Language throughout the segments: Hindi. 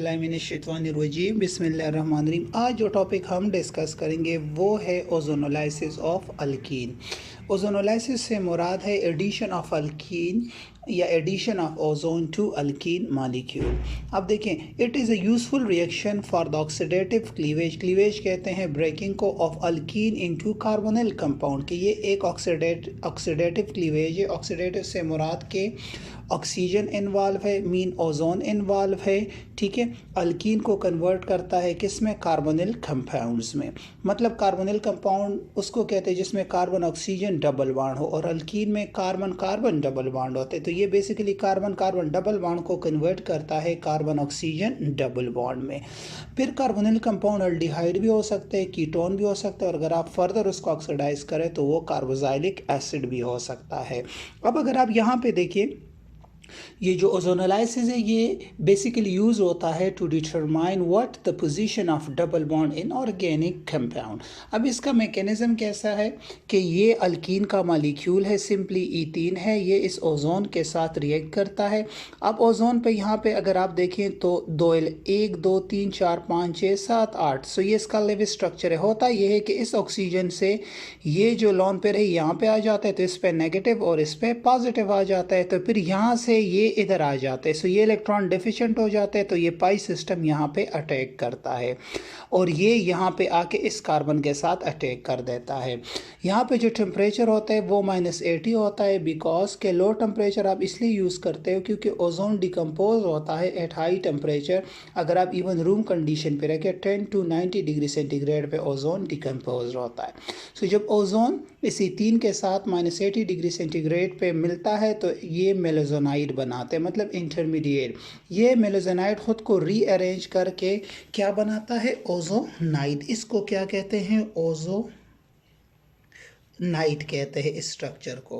बिस्मिल्लाहिर्रहमानिर्रहीम बिस्मिल्लाहिर्रहमानिर्रहीम। आज जो टॉपिक हम डिस्कस करेंगे वो है ओजोनोलाइसिस ऑफ अल्कीन। ओजोनोलाइसिस से मुराद है एडिशन ऑफ अल्कीन या addition of ozone to alkene molecule. अब देखें, it is a useful reaction for the oxidative cleavage. Cleavage कहते हैं ब्रेकिंग को of alkene into carbonyl compound, कि ये एक ऑक्सीडेटिव क्लीवेज है। ऑक्सीडेटिव से मुराद के ऑक्सीजन इन्वॉल्व है, मीन ओजोन इन्वॉल्व है, ठीक है। अल्कीन को कन्वर्ट करता है किस में? कार्बोनिल कंपाउंड्स में। मतलब कार्बोनिल कंपाउंड उसको कहते हैं जिसमें कार्बन ऑक्सीजन डबल बॉन्ड हो, और अल्कीन में कार्बन कार्बन डबल बॉन्ड होते हैं। तो ये basically carbon carbon double bond को कन्वर्ट करता है कार्बन ऑक्सीजन डबल बॉन्ड में। फिर कार्बोनिल कंपाउंड अल्डिहाइड भी हो सकते हैं, कीटोन भी हो सकता है, और अगर आप फर्दर उसको ऑक्सीडाइज करें तो वो कार्बोक्सिलिक एसिड भी हो सकता है। अब अगर आप यहाँ पे देखिए, ये जो ओजोनोलाइसिस है ये बेसिकली यूज होता है to determine what the position of double bond in organic compound. अब इसका मैकेनिज्म कैसा है कि ये अल्कीन का मॉलिक्यूल है, सिंपली ईथीन है, ये इस ओजोन के साथ रिएक्ट करता है। अब ओजोन पे यहाँ पे अगर आप देखें तो 1 2 3 4 5 6 7 8, सो ये इसका लिव स्ट्रक्चर है। होता ये है कि इस ऑक्सीजन से ये जो लोन पेयर है यहाँ पे आ जाता है, तो इस पे नेगेटिव और इस पे पॉजिटिव आ जाता है, तो फिर यहाँ से ये इधर आ जाते हैं। सो ये इलेक्ट्रॉन डिफिशिएंट हो जाते हैं, तो ये पाई सिस्टम यहाँ पे अटैक करता है, और ये यहाँ पे आके इस कार्बन के साथ अटैक कर देता है। यहाँ पे जो टेम्परेचर होता है वो -80 होता है, बिकॉज के लो टेम्परेचर आप इसलिए यूज़ करते हो क्योंकि ओजोन डिकम्पोज होता है एट हाई टेम्परेचर। अगर आप इवन रूम कंडीशन पे रखें 10 to 90 डिग्री सेंटीग्रेड पे ओजोन डिकम्पोज होता है। सो जब ओजोन इसी 3 के साथ -80 डिग्री सेंटीग्रेड पे मिलता है तो ये मेलाजोनाइड बनाते हैं, मतलब इंटरमीडिएट। ये मेलाजोनाइड खुद को रीअरेंज करके क्या बनाता है? ओजोनाइड। इसको क्या कहते हैं? नाइट कहते हैं इस स्ट्रक्चर को।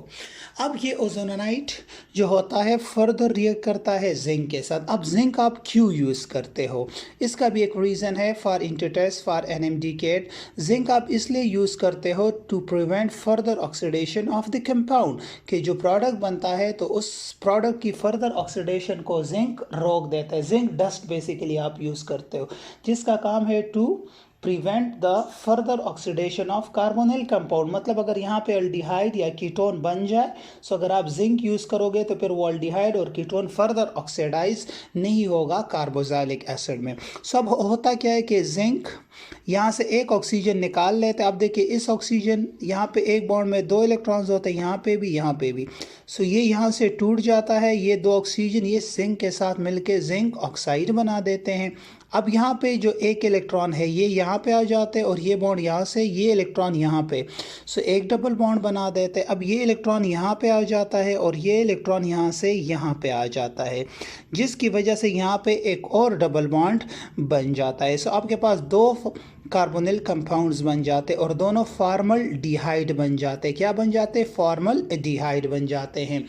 अब ये ओजोनाइट जो होता है फर्दर रिएक्ट करता है जिंक के साथ। अब जिंक आप क्यों यूज़ करते हो? इसका भी एक रीज़न है, फॉर इंटरटेस्ट फॉर एनएमडीकेट। जिंक आप इसलिए यूज़ करते हो to prevent further oxidation of the compound, कि जो प्रोडक्ट बनता है तो उस प्रोडक्ट की फर्दर ऑक्सीडेशन को जिंक रोक देता है। जिंक डस्ट बेसिकली आप यूज़ करते हो, जिसका काम है to prevent the further oxidation of carbonyl compound. मतलब अगर यहाँ पे अल्डिहाइड या कीटोन बन जाए, सो अगर आप जिंक यूज़ करोगे तो फिर वो अल्डिहाइड और कीटोन फर्दर ऑक्सीडाइज नहीं होगा कार्बोक्सिलिक एसिड में। सब होता क्या है कि जिंक यहाँ से एक ऑक्सीजन निकाल लेते हैं। आप देखिए इस ऑक्सीजन यहाँ पे एक बॉन्ड में 2 इलेक्ट्रॉन्स होते हैं, यहाँ पे भी यहाँ पे भी। सो ये यहाँ से टूट जाता है, ये 2 ऑक्सीजन ये जिंक के साथ मिलके जिंक ऑक्साइड बना देते हैं। अब यहाँ पे जो एक इलेक्ट्रॉन है ये यहाँ पे आ जाते हैं, और ये बॉन्ड यहाँ से ये इलेक्ट्रॉन यहाँ पे, सो एक डबल बॉन्ड बना देते हैं। अब ये इलेक्ट्रॉन यहाँ पे आ जाता है और ये इलेक्ट्रॉन यहाँ से यहाँ पे आ जाता है, जिसकी वजह से यहाँ पे एक और डबल बॉन्ड बन जाता है। सो आपके पास 2 कार्बोनिल कंपाउंड्स बन जाते और दोनों फॉर्मल डिहाइड बन जाते। क्या बन जाते? फॉर्मल डिहाइड बन जाते हैं।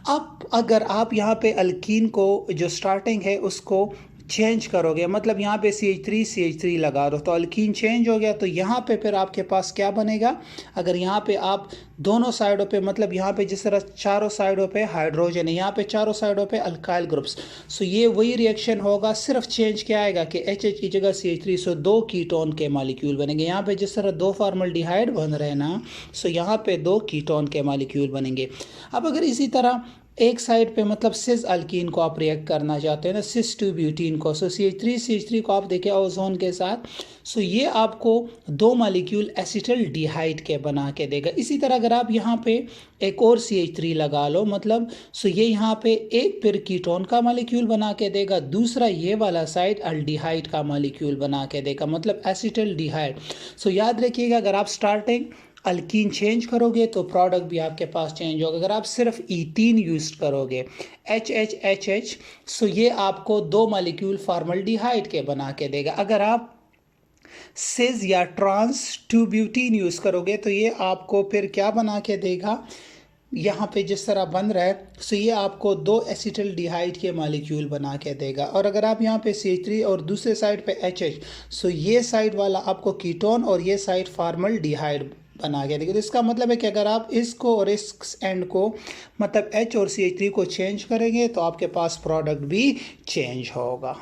अब अगर आप यहाँ पे अल्कीन को जो स्टार्टिंग है उसको चेंज करोगे, मतलब यहाँ पे CH3 लगा दो तो अल्कीन चेंज हो गया, तो यहाँ पे फिर आपके पास क्या बनेगा? अगर यहाँ पे आप दोनों साइडों पे, मतलब यहाँ पे जिस तरह चारों साइडों पे हाइड्रोजन है, यहाँ पे चारों साइडों पे अल्काइल ग्रुप्स, सो ये वही रिएक्शन होगा, सिर्फ चेंज क्या आएगा कि HH की जगह CH3, सो 2 कीटोन के मॉलिक्यूल बनेंगे। यहाँ पे जिस तरह 2 फॉर्मल्डिहाइड बन रहे हैं ना, सो यहाँ पे 2 कीटोन के मॉलिक्यूल बनेंगे। अब अगर इसी तरह एक साइड पे मतलब सिस अल्कीन को आप रिएक्ट करना चाहते हैं ना, सिस टू ब्यूटीन को, सो CH3 को आप देखें ओजोन के साथ, सो ये आपको 2 मॉलिक्यूल एसिटल डिहाइड के बना के देगा। इसी तरह अगर आप यहाँ पे एक और CH3 लगा लो, मतलब सो ये यहाँ पे एक फिर कीटोन का मॉलिक्यूल बना के देगा, दूसरा ये वाला साइड अल्डिहाइड का मॉलिक्यूल बना के देगा, मतलब एसिटल डिहाइड। सो याद रखिएगा, अगर आप स्टार्टिंग अल्कीन चेंज करोगे तो प्रोडक्ट भी आपके पास चेंज होगा। अगर आप सिर्फ ईथीन यूज करोगे HH, सो ये आपको 2 मॉलिक्यूल फॉर्मल्डिहाइड के बना के देगा। अगर आप सिस या ट्रांस 2 ब्यूटीन यूज करोगे तो ये आपको फिर क्या बना के देगा? यहाँ पे जिस तरह बन रहा है, सो ये आपको 2 एसिटल डिहाइड के मॉलिक्यूल बना के देगा। और अगर आप यहाँ पे CH3 और दूसरे साइड पे HH, सो ये साइड वाला आपको कीटोन और ये साइड फॉर्मल्डिहाइड बना के देगा। तो इसका मतलब है कि अगर आप इसको और इस एंड को, मतलब H और CH3 को चेंज करेंगे तो आपके पास प्रोडक्ट भी चेंज होगा।